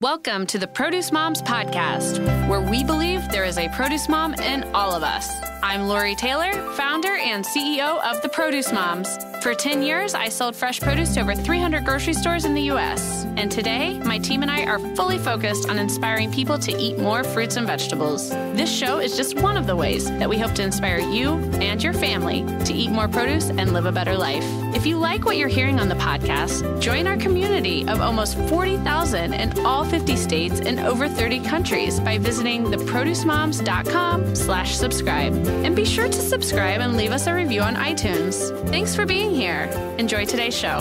Welcome to the Produce Moms Podcast, where we believe there is a produce mom in all of us. I'm Lori Taylor, founder and CEO of the Produce Moms. For 10 years, I sold fresh produce to over 300 grocery stores in the U.S. And today, my team and I are fully focused on inspiring people to eat more fruits and vegetables. This show is just one of the ways that we hope to inspire you and your family to eat more produce and live a better life. If you like what you're hearing on the podcast, join our community of almost 40,000 in all 50 states and over 30 countries by visiting theproducemoms.com/subscribe. And be sure to subscribe and leave us a review on iTunes. Thanks for being here. Enjoy today's show.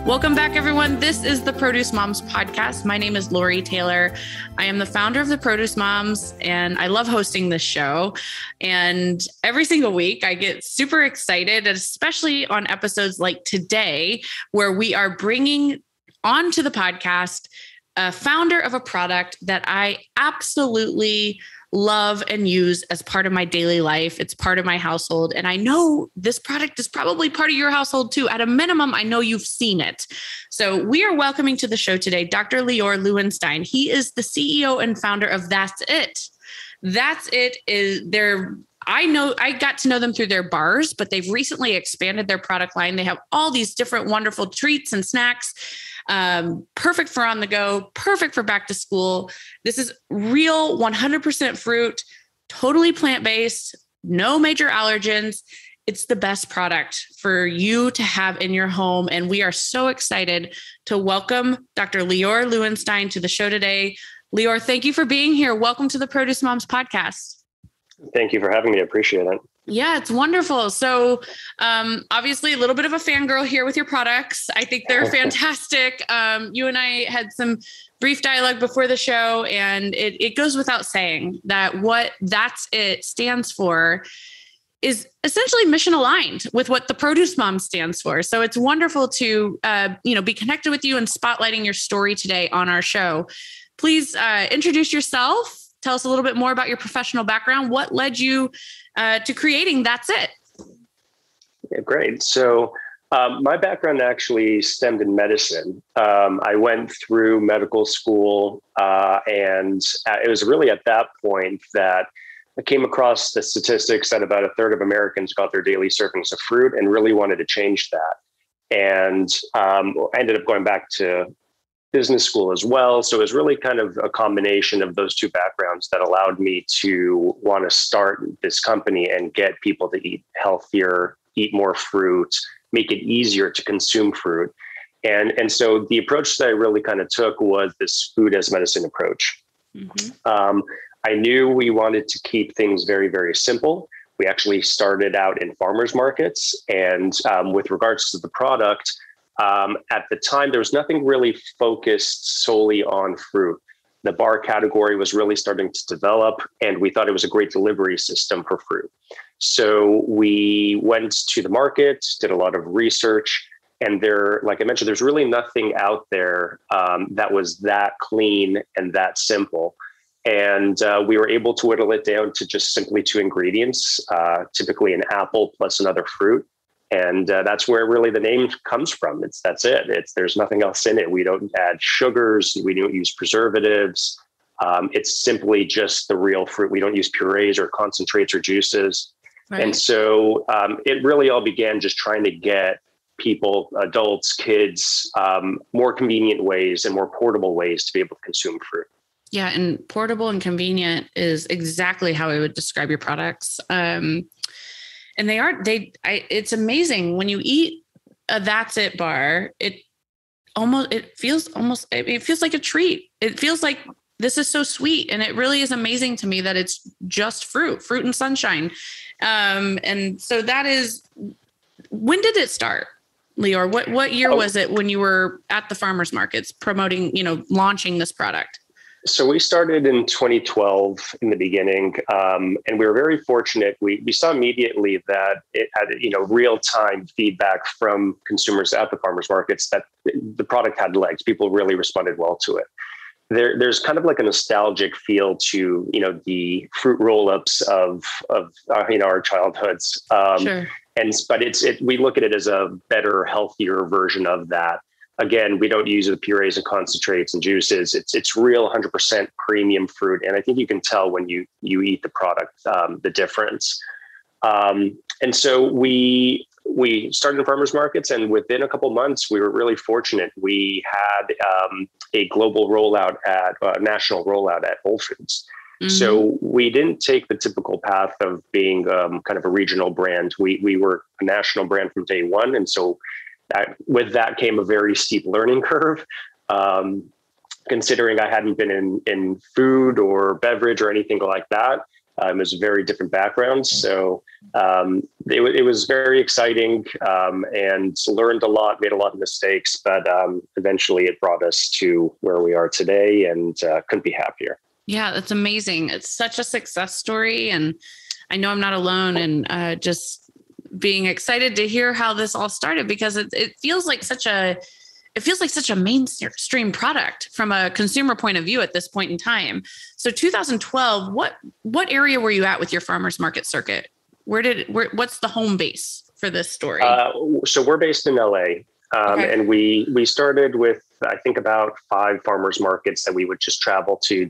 Welcome back, everyone. This is the Produce Moms Podcast. My name is Lori Taylor. I am the founder of the Produce Moms, and I love hosting this show. And every single week, I get super excited, especially on episodes like today, where we are bringing onto the podcast a founder of a product that I absolutely love and use as part of my daily life. It's part of my household. And I know this product is probably part of your household too. At a minimum, I know you've seen it. So we are welcoming to the show today, Dr. Lior Lewenszatin. He is the CEO and founder of That's It. That's It is I got to know them through their bars, but they've recently expanded their product line. They have all these different wonderful treats and snacks. Perfect for on the go, perfect for back to school. This is real 100% fruit, totally plant-based, no major allergens. It's the best product for you to have in your home. And we are so excited to welcome Dr. Lior Lewenszatin to the show today. Lior, thank you for being here. Welcome to the Produce Moms Podcast. Thank you for having me. I appreciate it. Yeah, it's wonderful. So obviously a little bit of a fangirl here with your products. I think they're fantastic. You and I had some brief dialogue before the show, and it goes without saying that what That's It stands for is essentially mission aligned with what the Produce Mom stands for. So it's wonderful to be connected with you and spotlighting your story today on our show. Please introduce yourself. Tell us a little bit more about your professional background. What led you to creating That's It? Yeah, great. So my background actually stemmed in medicine. I went through medical school, and it was really at that point that I came across the statistics that about a third of Americans got their daily servings of fruit and really wanted to change that. And I ended up going back to business school as well. So it was really kind of a combination of those two backgrounds that allowed me to want to start this company and get people to eat healthier, eat more fruit, make it easier to consume fruit. And so the approach that I really kind of took was this food as medicine approach. Mm-hmm. I knew we wanted to keep things very, very simple. We actually started out in farmers markets, and with regards to the product, at the time, there was nothing really focused solely on fruit. The bar category was really starting to develop, and we thought it was a great delivery system for fruit. So we went to the market, did a lot of research, and like I mentioned, there's really nothing out there that was that clean and that simple. And we were able to whittle it down to just simply two ingredients, typically an apple plus another fruit. And that's where really the name comes from. That's it. There's nothing else in it. We don't add sugars. We don't use preservatives. It's simply just the real fruit. We don't use purees or concentrates or juices. Right. And so it really all began just trying to get people, adults, kids, more convenient ways and more portable ways to be able to consume fruit. Yeah. And portable and convenient is exactly how I would describe your products. And it's amazing when you eat a That's It bar, it feels like a treat. It feels like this is so sweet. And it really is amazing to me that it's just fruit and sunshine. And so when did it start, Lior? What year was it when you were at the farmers markets promoting, launching this product? So we started in 2012 in the beginning, and we were very fortunate. We saw immediately that it had, real-time feedback from consumers at the farmers markets that the product had legs. People really responded well to it. There's kind of like a nostalgic feel to, the fruit roll-ups of our childhoods. Sure. But we look at it as a better, healthier version of that. again, we don't use the purees and concentrates and juices. It's real 100% premium fruit. And I think you can tell when you eat the product, the difference. And so we started in farmers markets, and within a couple months, we were really fortunate. We had a global rollout national rollout at Whole Foods. Mm-hmm. So we didn't take the typical path of being kind of a regional brand. We were a national brand from day one. And so with that came a very steep learning curve. Considering I hadn't been in food or beverage or anything like that. It was a very different background. So it was very exciting and learned a lot, made a lot of mistakes, but eventually it brought us to where we are today, and couldn't be happier. Yeah, that's amazing. It's such a success story. And I know I'm not alone in just being excited to hear how this all started, because it feels like such a mainstream product from a consumer point of view at this point in time. So 2012, what area were you at with your farmers market circuit? What's the home base for this story? So we're based in LA. Okay. And we started with, I think, about 5 farmers markets that we would just travel to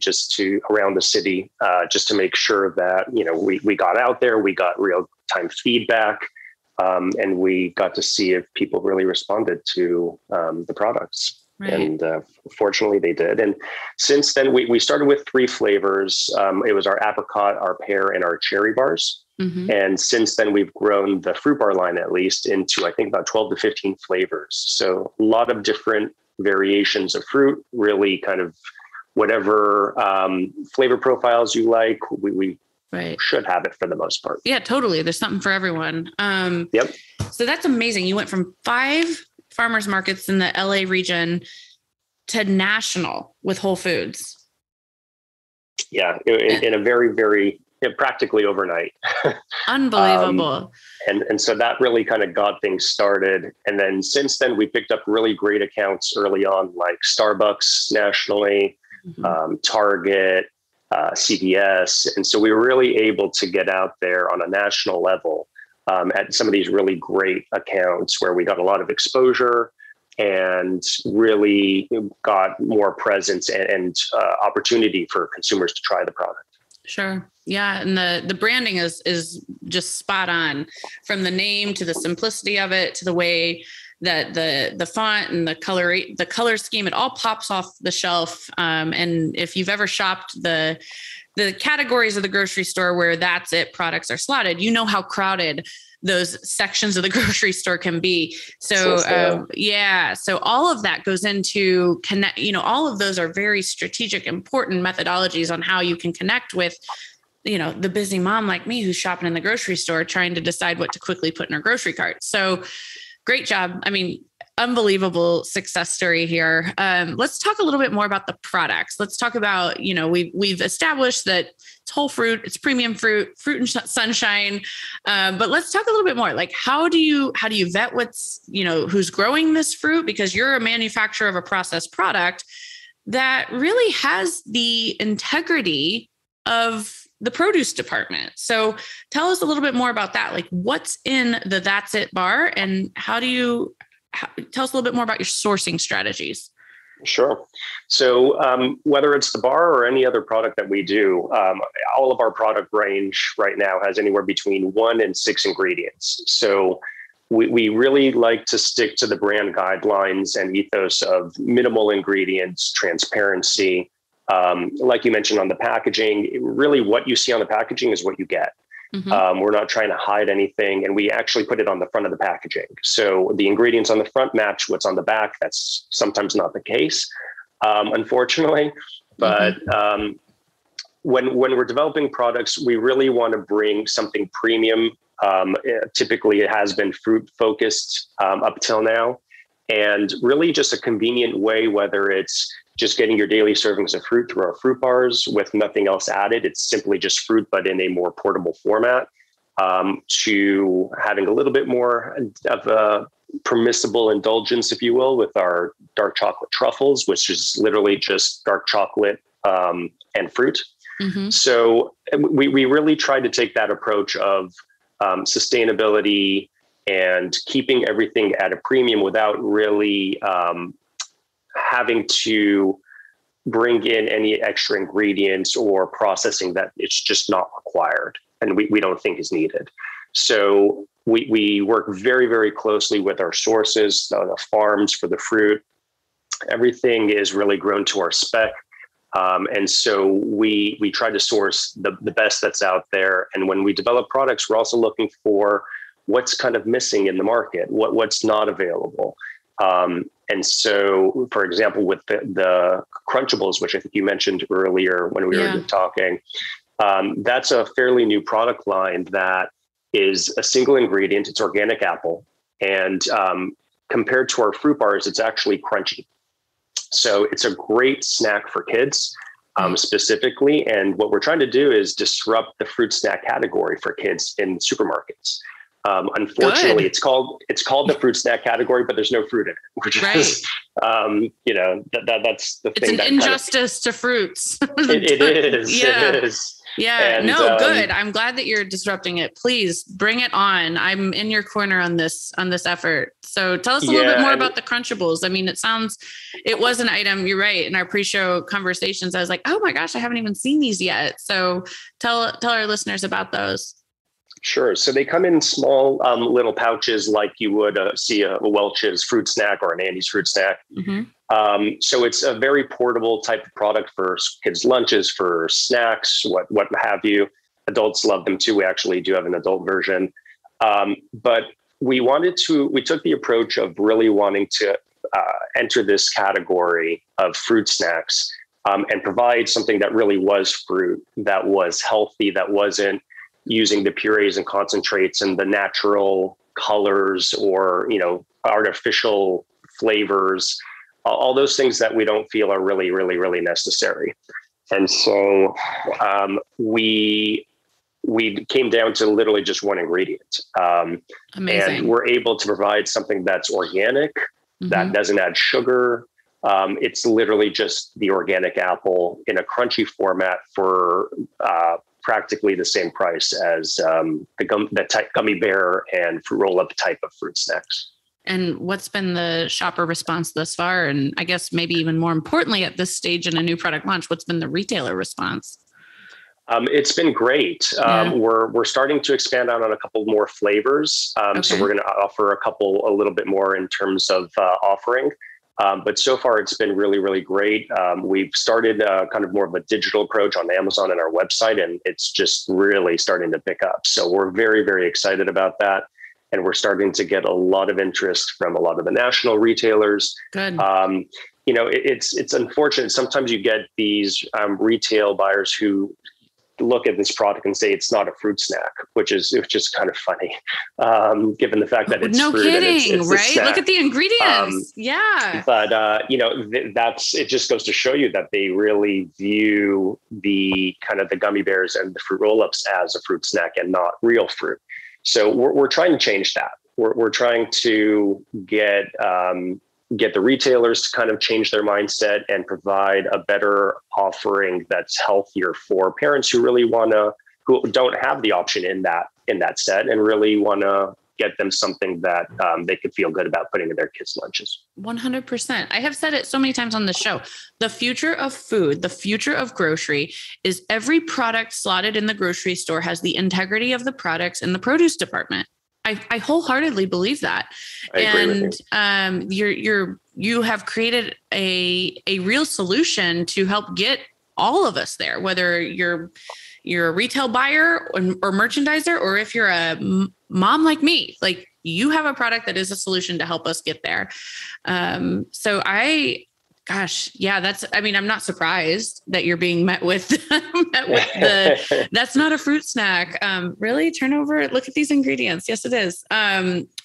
around the city, just to make sure that, we got out there, we got real time feedback. And we got to see if people really responded to the products. Right. And fortunately they did. And since then we started with 3 flavors. It was our apricot, our pear, and our cherry bars. Mm-hmm. And since then we've grown the fruit bar line at least into, I think, about 12 to 15 flavors. So a lot of different variations of fruit, really kind of whatever flavor profiles you like. We Right. should have it for the most part. Yeah, totally. There's something for everyone. Yep. So that's amazing. You went from 5 farmers markets in the LA region to national with Whole Foods. Yeah. In a very, very practically overnight. Unbelievable. And so that really kind of got things started. And then since then we picked up really great accounts early on, like Starbucks nationally, mm-hmm. Target, CVS. And so we were really able to get out there on a national level at some of these really great accounts where we got a lot of exposure and really got more presence and opportunity for consumers to try the product. Sure. Yeah. And the branding is just spot on, from the name to the simplicity of it, to the way that the font and the color scheme, it all pops off the shelf. And if you've ever shopped the categories of the grocery store where That's It products are slotted, you know how crowded those sections of the grocery store can be. So so all of that goes into connect, all of those are very strategic, important methodologies on how you can connect with, the busy mom like me who's shopping in the grocery store, trying to decide what to quickly put in her grocery cart. So great job. I mean, unbelievable success story here. Let's talk a little bit more about the products. Let's talk about, we've established that it's whole fruit, it's premium fruit and sunshine. But let's talk a little bit more. Like, how do you vet what's, who's growing this fruit? Because you're a manufacturer of a processed product that really has the integrity of the produce department. So tell us a little bit more about that. Like, what's in the That's It bar, and tell us a little bit more about your sourcing strategies. Sure. So whether it's the bar or any other product that we do, all of our product range right now has anywhere between 1 and 6 ingredients. So we really like to stick to the brand guidelines and ethos of minimal ingredients, transparency. Like you mentioned on the packaging, really what you see on the packaging is what you get. Mm-hmm. We're not trying to hide anything, and we actually put it on the front of the packaging. So the ingredients on the front match what's on the back. That's sometimes not the case, unfortunately. But mm-hmm. When we're developing products, we really want to bring something premium. Typically, it has been fruit focused up till now, and really just a convenient way, whether it's just getting your daily servings of fruit through our fruit bars with nothing else added. It's simply just fruit, but in a more portable format, to having a little bit more of a permissible indulgence, if you will, with our dark chocolate truffles, which is literally just dark chocolate and fruit. Mm-hmm. So we really tried to take that approach of sustainability and keeping everything at a premium without really having to bring in any extra ingredients or processing that it's just not required and we don't think is needed. So we work very, very closely with our sources, the farms for the fruit. Everything is really grown to our spec. And so we try to source the best that's out there. And when we develop products, we're also looking for what's kind of missing in the market, what's not available. And so, for example, with the Crunchables, which I think you mentioned earlier when we were talking, that's a fairly new product line that is a single ingredient. It's organic apple. And compared to our fruit bars, it's actually crunchy. So it's a great snack for kids specifically. And what we're trying to do is disrupt the fruit snack category for kids in supermarkets. Unfortunately, it's called the fruit snack category, but there's no fruit in it, which is, that's the thing. It's an injustice to fruits. It is. Yeah. It is. Yeah. And, good. I'm glad that you're disrupting it. Please bring it on. I'm in your corner on this effort. So tell us a little bit more about the Crunchables. I mean, it was an item, you're right. In our pre-show conversations, I was like, oh my gosh, I haven't even seen these yet. So tell our listeners about those. Sure. So they come in small little pouches like you would see a Welch's fruit snack or an Andy's fruit snack. Mm-hmm. So it's a very portable type of product for kids' lunches, for snacks, what have you. Adults love them too. We actually do have an adult version. But we took the approach of really wanting to enter this category of fruit snacks and provide something that really was fruit, that was healthy, that wasn't using the purees and concentrates and the natural colors or, artificial flavors, all those things that we don't feel are really, really, really necessary. And so we came down to literally just one ingredient. Amazing. And we're able to provide something that's organic, mm-hmm. that doesn't add sugar. It's literally just the organic apple in a crunchy format for practically the same price as the gummy bear and fruit roll-up type of fruit snacks. And what's been the shopper response thus far? And I guess maybe even more importantly at this stage in a new product launch, what's been the retailer response? It's been great. We're starting to expand out on a couple more flavors. So we're going to offer a little bit more in terms of offering. But so far, it's been really, really great. We've started kind of more of a digital approach on Amazon and our website, and it's just really starting to pick up. So we're very, very excited about that. And we're starting to get a lot of interest from a lot of the national retailers. Good. It's unfortunate. Sometimes you get these retail buyers who look at this product and say it's not a fruit snack, which is kind of funny, given the fact that it's no fruit kidding, and it's right? Look at the ingredients. But it just goes to show you that they really view the gummy bears and the fruit roll-ups as a fruit snack and not real fruit. So we're trying to change that. We're trying to get the retailers to kind of change their mindset and provide a better offering that's healthier for parents who don't have the option in that set and really want to get them something that they could feel good about putting in their kids' lunches. 100%. I have said it so many times on the show. The future of food, the future of grocery is every product slotted in the grocery store has the integrity of the products in the produce department. I wholeheartedly believe that. I agree with you. You have created a real solution to help get all of us there, whether you're a retail buyer or merchandiser, or if you're a mom like me, like you have a product that is a solution to help us get there. I'm not surprised that you're being met with that's not a fruit snack. Really turn over, look at these ingredients. Yes, it is.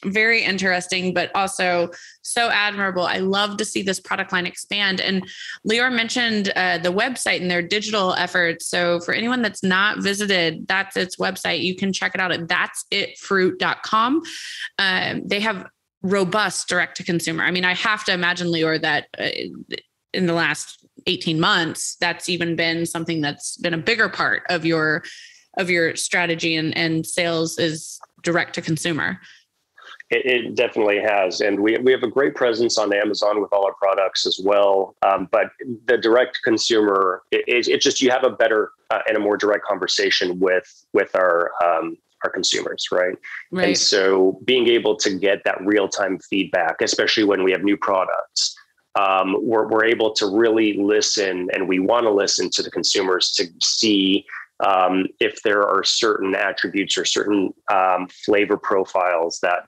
Very interesting, but also so admirable. I love to see this product line expand. And Lior mentioned the website and their digital efforts. So for anyone that's not visited, that's its website. You can check it out at that'sitfruit.com. They have robust direct to consumer. I mean, I have to imagine, Lior, that in the last 18 months, that's even been something that's been a bigger part of your strategy and sales is direct to consumer. It definitely has. And we have a great presence on Amazon with all our products as well. But the direct consumer, it's just, you have a better and a more direct conversation with our consumers, right? And so being able to get that real-time feedback, especially when we have new products, we're able to really listen, and we want to listen to the consumers to see if there are certain attributes or certain flavor profiles that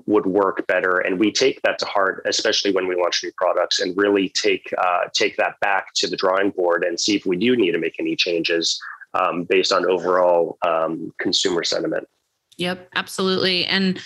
would work better. And we take that to heart, especially when we launch new products, and really take that back to the drawing board and see if we do need to make any changes based on overall consumer sentiment. Yep, absolutely. And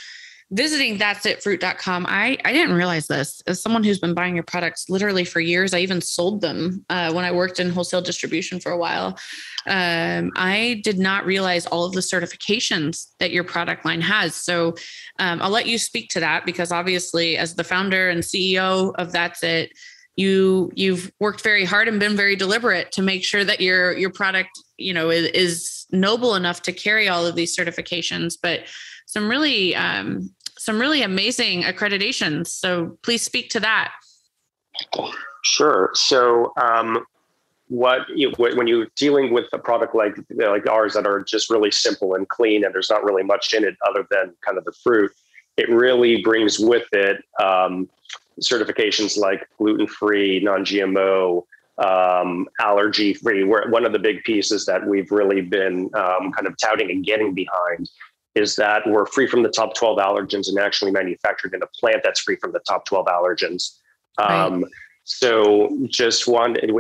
visiting that'sitfruit.com, I didn't realize this. As someone who's been buying your products literally for years, I even sold them when I worked in wholesale distribution for a while. I did not realize all of the certifications that your product line has. So I'll let you speak to that, because obviously as the founder and CEO of That's It, you've worked very hard and been very deliberate to make sure that your product, is noble enough to carry all of these certifications, but some really amazing accreditations. So please speak to that. Sure. So when you're dealing with a product like ours that are just really simple and clean, and there's not really much in it other than kind of the fruit, it really brings with it certifications like gluten-free, non-GMO, allergy-free. One of the big pieces that we've really been kind of touting and getting behind is that we're free from the top 12 allergens and actually manufactured in a plant that's free from the top 12 allergens. So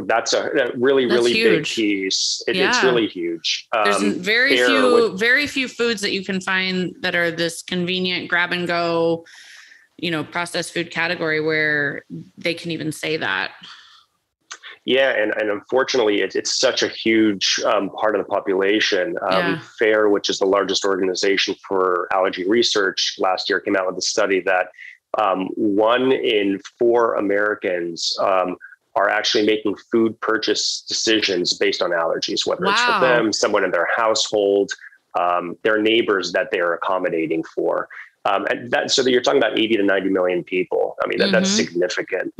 that's a really big piece. It's really huge. There's very few foods that you can find that are this convenient grab and go, processed food category where they can even say that. Yeah. And unfortunately, it's such a huge part of the population. FAIR, which is the largest organization for allergy research, last year came out with a study that 1 in 4 Americans are actually making food purchase decisions based on allergies, whether it's for them, someone in their household, their neighbors that they're accommodating for. So you're talking about 80 to 90 million people. I mean, that's significant.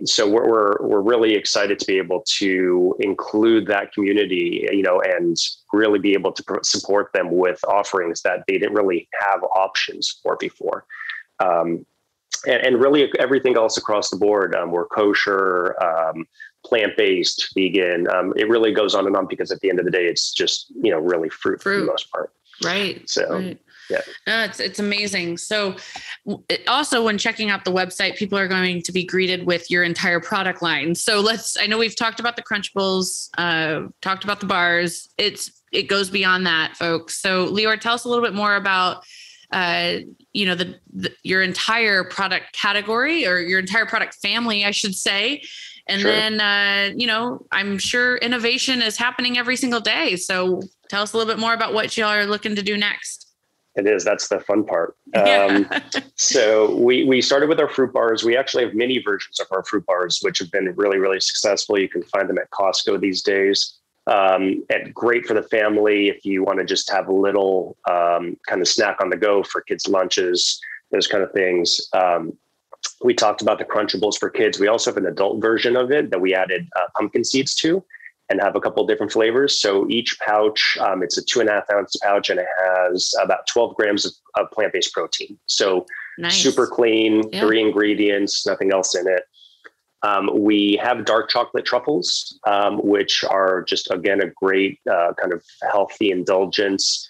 So we're really excited to be able to include that community, and really be able to support them with offerings that they didn't really have options for before. And really everything else across the board. We're kosher, plant-based, vegan. It really goes on and on, because at the end of the day, it's just, really fruit for the most part. Right. So. Right. Yeah. No, it's amazing. So also when checking out the website, people are going to be greeted with your entire product line. So I know we've talked about the Crunchables, talked about the bars. It goes beyond that, folks. So Lior, tell us a little bit more about, your entire product category, or your entire product family, I should say. And then, I'm sure innovation is happening every single day. So tell us a little bit more about what y'all are looking to do next. It is. That's the fun part. So we started with our fruit bars. We actually have mini versions of our fruit bars, which have been really, really successful. You can find them at Costco these days. And great for the family if you want to just have a little kind of snack on the go for kids' lunches, those kind of things. We talked about the Crunchables for kids. We also have an adult version of it that we added pumpkin seeds to, and have a couple of different flavors. So each pouch, it's a 2.5 ounce pouch, and it has about 12 grams of plant-based protein. So super clean, 3 ingredients, nothing else in it. We have dark chocolate truffles, which are just, again, a great kind of healthy indulgence.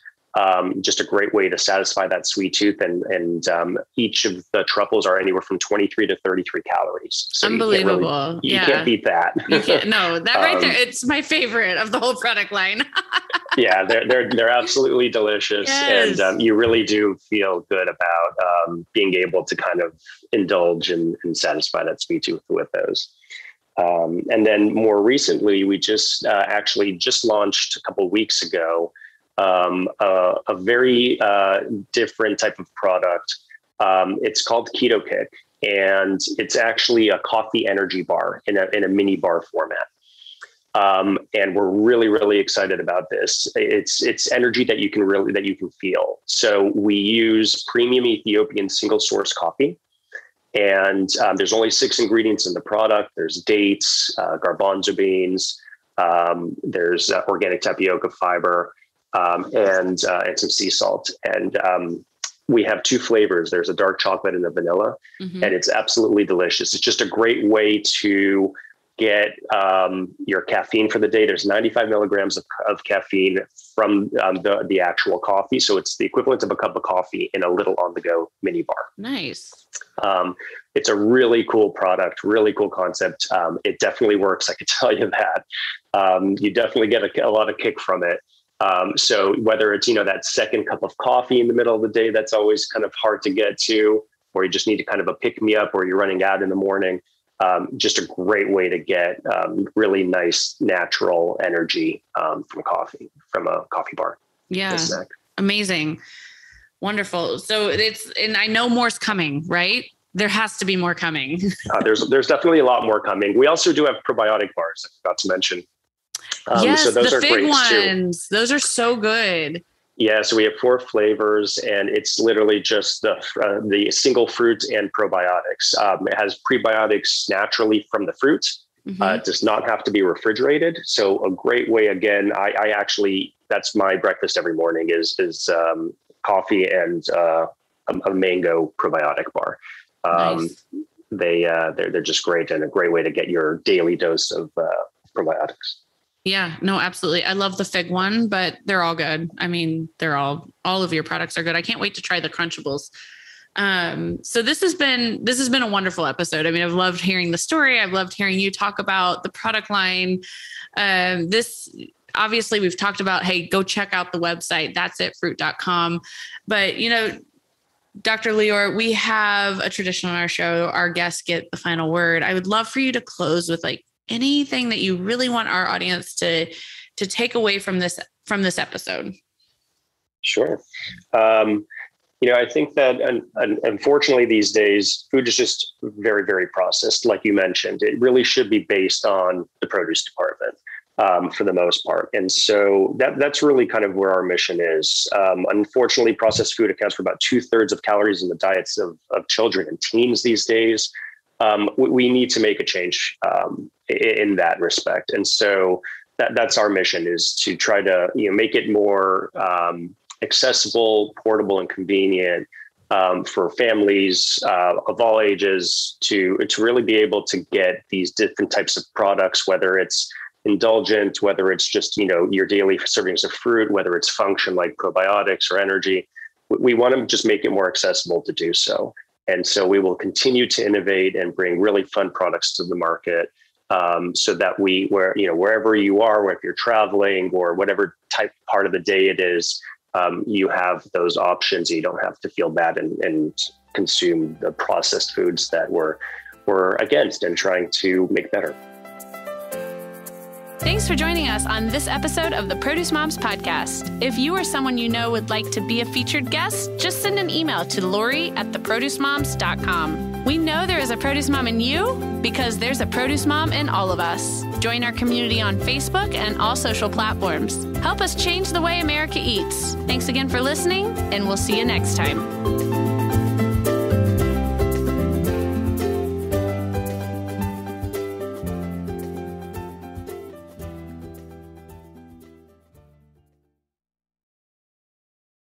Just a great way to satisfy that sweet tooth. And each of the truffles are anywhere from 23 to 33 calories. So unbelievable. You can't beat that. That right there. It's my favorite of the whole product line. Yeah, they're absolutely delicious. Yes. And you really do feel good about being able to kind of indulge and satisfy that sweet tooth with those. And then more recently, we just launched a couple of weeks ago a very different type of product. It's called Keto Kick, and it's actually a coffee energy bar in a mini bar format. And we're really, really excited about this. It's energy that you can feel. So we use premium Ethiopian single source coffee. And there's only 6 ingredients in the product. There's dates, garbanzo beans, there's organic tapioca fiber, and some sea salt. And we have 2 flavors. There's a dark chocolate and a vanilla, and it's absolutely delicious. It's just a great way to get your caffeine for the day. There's 95 milligrams of caffeine from the actual coffee. So it's the equivalent of a cup of coffee in a little on-the-go mini bar. Nice. It's a really cool product, really cool concept. It definitely works. I can tell you that. You definitely get a lot of kick from it. So whether it's, that second cup of coffee in the middle of the day, that's always kind of hard to get to, or you just need to kind of a pick me up, or you're running out in the morning. Just a great way to get really nice natural energy from a coffee bar. Yeah. Amazing. Wonderful. So and I know more's coming, right? There has to be more coming. There's definitely a lot more coming. We also do have probiotic bars, I forgot to mention. Yes, so those the are fig great ones. too. Those are so good. Yeah, so we have 4 flavors, and it's literally just the single fruit and probiotics. It has prebiotics naturally from the fruit. It does not have to be refrigerated. So a great way, again, I actually, that's my breakfast every morning is coffee and a mango probiotic bar. Nice. They're just great, and a great way to get your daily dose of probiotics. Yeah, no, absolutely. I love the fig one, but they're all good. I mean, all of your products are good. I can't wait to try the Crunchables. So this has been a wonderful episode. I mean, I've loved hearing the story. I've loved hearing you talk about the product line. This obviously we've talked about, hey, go check out the website, that'sitfruit.com. But Dr. Lior, we have a tradition on our show. Our guests get the final word. I would love for you to close with anything that you really want our audience to take away from this episode. Sure. I think that unfortunately these days, food is just very, very processed. Like you mentioned, it really should be based on the produce department for the most part. And so that's really kind of where our mission is. Unfortunately, processed food accounts for about 2/3 of calories in the diets of children and teens these days. We need to make a change in that respect. And so that's our mission, is to try to make it more accessible, portable, and convenient for families of all ages to really be able to get these different types of products, whether it's indulgent, whether it's just your daily servings of fruit, whether it's function like probiotics or energy. We want to just make it more accessible to do so. And so we will continue to innovate and bring really fun products to the market, so that wherever you are, or if you're traveling or whatever type part of the day it is, you have those options. You don't have to feel bad and consume the processed foods that we're against and trying to make better. Thanks for joining us on this episode of the Produce Moms Podcast. If you or someone you know would like to be a featured guest, just send an email to lori@theproducemoms.com. We know there is a produce mom in you because there's a produce mom in all of us. Join our community on Facebook and all social platforms. Help us change the way America eats. Thanks again for listening, and we'll see you next time.